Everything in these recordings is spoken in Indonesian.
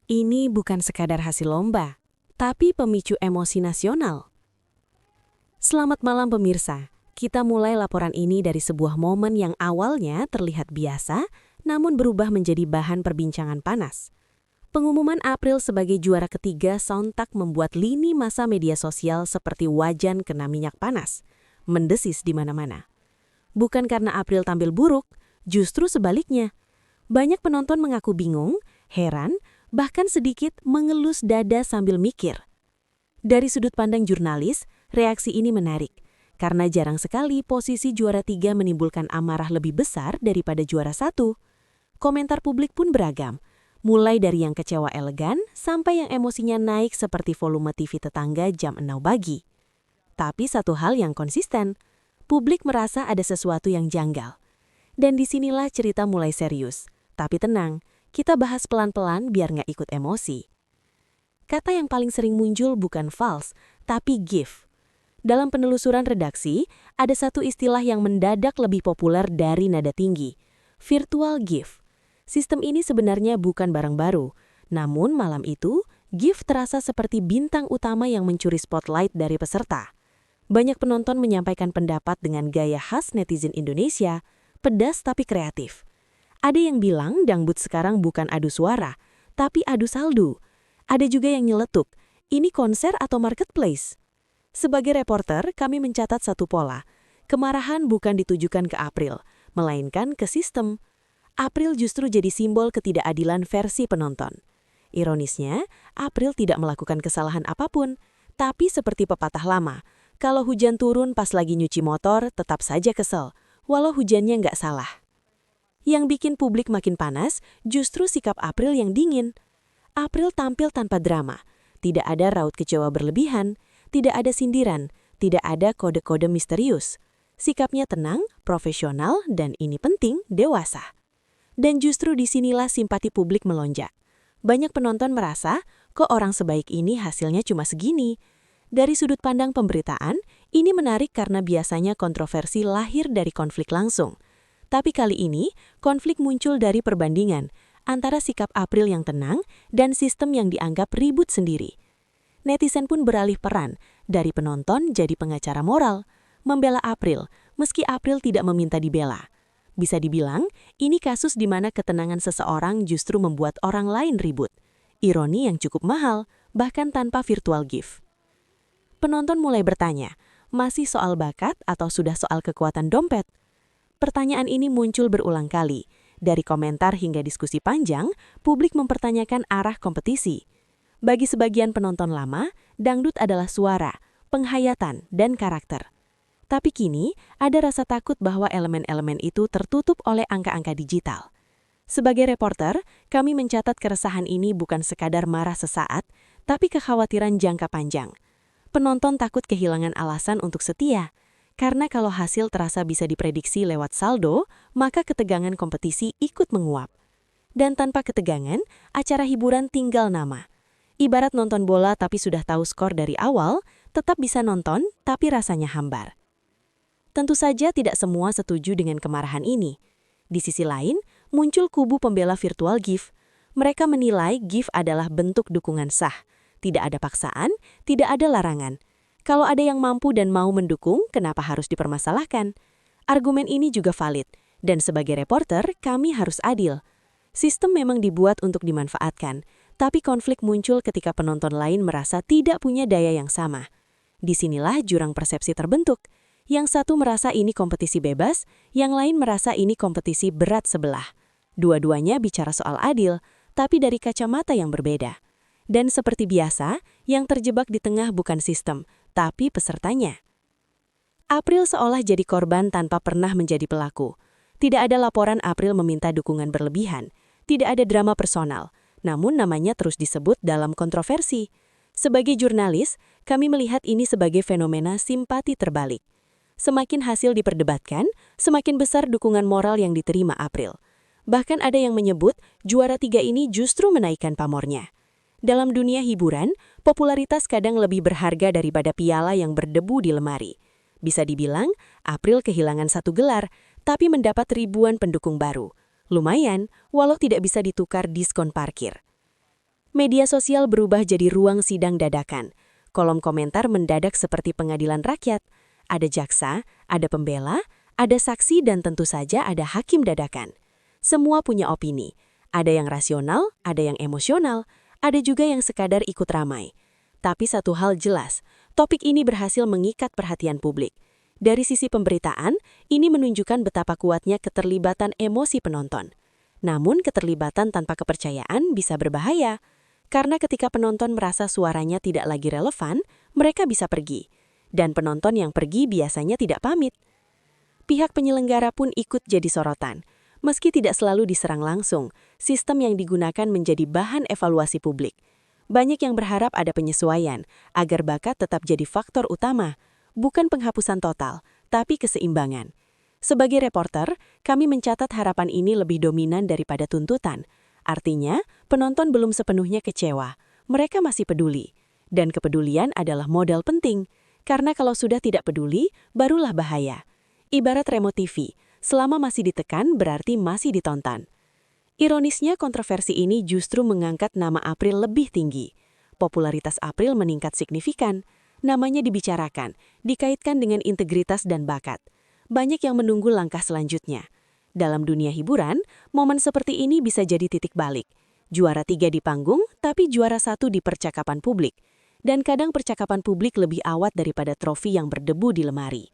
Ini bukan sekadar hasil lomba, tapi pemicu emosi nasional. Selamat malam pemirsa, kita mulai laporan ini dari sebuah momen yang awalnya terlihat biasa, namun berubah menjadi bahan perbincangan panas. Pengumuman April sebagai juara ketiga sontak membuat lini massa media sosial seperti wajan kena minyak panas, mendesis di mana-mana. Bukan karena April tampil buruk, justru sebaliknya. Banyak penonton mengaku bingung, heran, bahkan sedikit mengelus dada sambil mikir. Dari sudut pandang jurnalis, reaksi ini menarik, karena jarang sekali posisi juara 3 menimbulkan amarah lebih besar daripada juara 1. Komentar publik pun beragam, mulai dari yang kecewa elegan sampai yang emosinya naik seperti volume TV tetangga jam 6 pagi. Tapi satu hal yang konsisten, publik merasa ada sesuatu yang janggal. Dan disinilah cerita mulai serius. Tapi tenang, kita bahas pelan-pelan biar nggak ikut emosi. Kata yang paling sering muncul bukan false, tapi GIF. Dalam penelusuran redaksi, ada satu istilah yang mendadak lebih populer dari nada tinggi, virtual GIF. Sistem ini sebenarnya bukan barang baru, namun malam itu, GIF terasa seperti bintang utama yang mencuri spotlight dari peserta. Banyak penonton menyampaikan pendapat dengan gaya khas netizen Indonesia, pedas tapi kreatif. Ada yang bilang dangdut sekarang bukan adu suara, tapi adu saldo. Ada juga yang nyeletuk, ini konser atau marketplace? Sebagai reporter, kami mencatat satu pola. Kemarahan bukan ditujukan ke April, melainkan ke sistem. April justru jadi simbol ketidakadilan versi penonton. Ironisnya, April tidak melakukan kesalahan apapun, tapi seperti pepatah lama, kalau hujan turun pas lagi nyuci motor, tetap saja kesel, walau hujannya nggak salah. Yang bikin publik makin panas justru sikap April yang dingin. April tampil tanpa drama. Tidak ada raut kecewa berlebihan, tidak ada sindiran, tidak ada kode-kode misterius. Sikapnya tenang, profesional, dan ini penting, dewasa. Dan justru disinilah simpati publik melonjak. Banyak penonton merasa, kok orang sebaik ini hasilnya cuma segini. Dari sudut pandang pemberitaan, ini menarik karena biasanya kontroversi lahir dari konflik langsung. Tapi kali ini, konflik muncul dari perbandingan antara sikap April yang tenang dan sistem yang dianggap ribut sendiri. Netizen pun beralih peran, dari penonton jadi pengacara moral, membela April, meski April tidak meminta dibela. Bisa dibilang, ini kasus di mana ketenangan seseorang justru membuat orang lain ribut. Ironi yang cukup mahal, bahkan tanpa virtual GIF. Penonton mulai bertanya, masih soal bakat atau sudah soal kekuatan dompet? Pertanyaan ini muncul berulang kali. Dari komentar hingga diskusi panjang, publik mempertanyakan arah kompetisi. Bagi sebagian penonton lama, dangdut adalah suara, penghayatan, dan karakter. Tapi kini, ada rasa takut bahwa elemen-elemen itu tertutup oleh angka-angka digital. Sebagai reporter, kami mencatat keresahan ini bukan sekadar marah sesaat, tapi kekhawatiran jangka panjang. Penonton takut kehilangan alasan untuk setia. Karena kalau hasil terasa bisa diprediksi lewat saldo, maka ketegangan kompetisi ikut menguap. Dan tanpa ketegangan, acara hiburan tinggal nama. Ibarat nonton bola tapi sudah tahu skor dari awal, tetap bisa nonton tapi rasanya hambar. Tentu saja tidak semua setuju dengan kemarahan ini. Di sisi lain, muncul kubu pembela virtual GIF. Mereka menilai GIF adalah bentuk dukungan sah. Tidak ada paksaan, tidak ada larangan. Kalau ada yang mampu dan mau mendukung, kenapa harus dipermasalahkan? Argumen ini juga valid, dan sebagai reporter, kami harus adil. Sistem memang dibuat untuk dimanfaatkan, tapi konflik muncul ketika penonton lain merasa tidak punya daya yang sama. Disinilah jurang persepsi terbentuk. Yang satu merasa ini kompetisi bebas, yang lain merasa ini kompetisi berat sebelah. Dua-duanya bicara soal adil, tapi dari kacamata yang berbeda. Dan seperti biasa, yang terjebak di tengah bukan sistem, tapi pesertanya. April seolah jadi korban tanpa pernah menjadi pelaku. Tidak ada laporan April meminta dukungan berlebihan. Tidak ada drama personal. Namun namanya terus disebut dalam kontroversi. Sebagai jurnalis, kami melihat ini sebagai fenomena simpati terbalik. Semakin hasil diperdebatkan, semakin besar dukungan moral yang diterima April. Bahkan ada yang menyebut juara 3 ini justru menaikkan pamornya. Dalam dunia hiburan, popularitas kadang lebih berharga daripada piala yang berdebu di lemari. Bisa dibilang, April kehilangan satu gelar, tapi mendapat ribuan pendukung baru. Lumayan, walau tidak bisa ditukar diskon parkir. Media sosial berubah jadi ruang sidang dadakan. Kolom komentar mendadak seperti pengadilan rakyat. Ada jaksa, ada pembela, ada saksi dan tentu saja ada hakim dadakan. Semua punya opini. Ada yang rasional, ada yang emosional, ada juga yang sekadar ikut ramai. Tapi satu hal jelas, topik ini berhasil mengikat perhatian publik. Dari sisi pemberitaan, ini menunjukkan betapa kuatnya keterlibatan emosi penonton. Namun keterlibatan tanpa kepercayaan bisa berbahaya. Karena ketika penonton merasa suaranya tidak lagi relevan, mereka bisa pergi. Dan penonton yang pergi biasanya tidak pamit. Pihak penyelenggara pun ikut jadi sorotan. Meski tidak selalu diserang langsung, sistem yang digunakan menjadi bahan evaluasi publik. Banyak yang berharap ada penyesuaian, agar bakat tetap jadi faktor utama, bukan penghapusan total, tapi keseimbangan. Sebagai reporter, kami mencatat harapan ini lebih dominan daripada tuntutan. Artinya, penonton belum sepenuhnya kecewa, mereka masih peduli. Dan kepedulian adalah modal penting, karena kalau sudah tidak peduli, barulah bahaya. Ibarat remote TV, selama masih ditekan berarti masih ditonton. Ironisnya kontroversi ini justru mengangkat nama April lebih tinggi. Popularitas April meningkat signifikan, namanya dibicarakan, dikaitkan dengan integritas dan bakat. Banyak yang menunggu langkah selanjutnya. Dalam dunia hiburan, momen seperti ini bisa jadi titik balik. Juara 3 di panggung, tapi juara 1 di percakapan publik. Dan kadang percakapan publik lebih awet daripada trofi yang berdebu di lemari.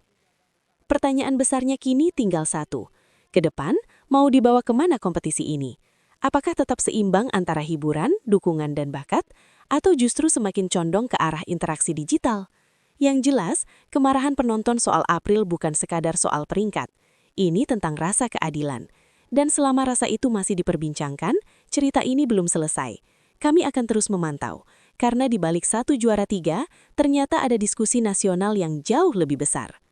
Pertanyaan besarnya kini tinggal satu. Ke depan, mau dibawa kemana kompetisi ini? Apakah tetap seimbang antara hiburan, dukungan, dan bakat? Atau justru semakin condong ke arah interaksi digital? Yang jelas, kemarahan penonton soal April bukan sekadar soal peringkat. Ini tentang rasa keadilan. Dan selama rasa itu masih diperbincangkan, cerita ini belum selesai. Kami akan terus memantau, karena di balik satu juara 3, ternyata ada diskusi nasional yang jauh lebih besar.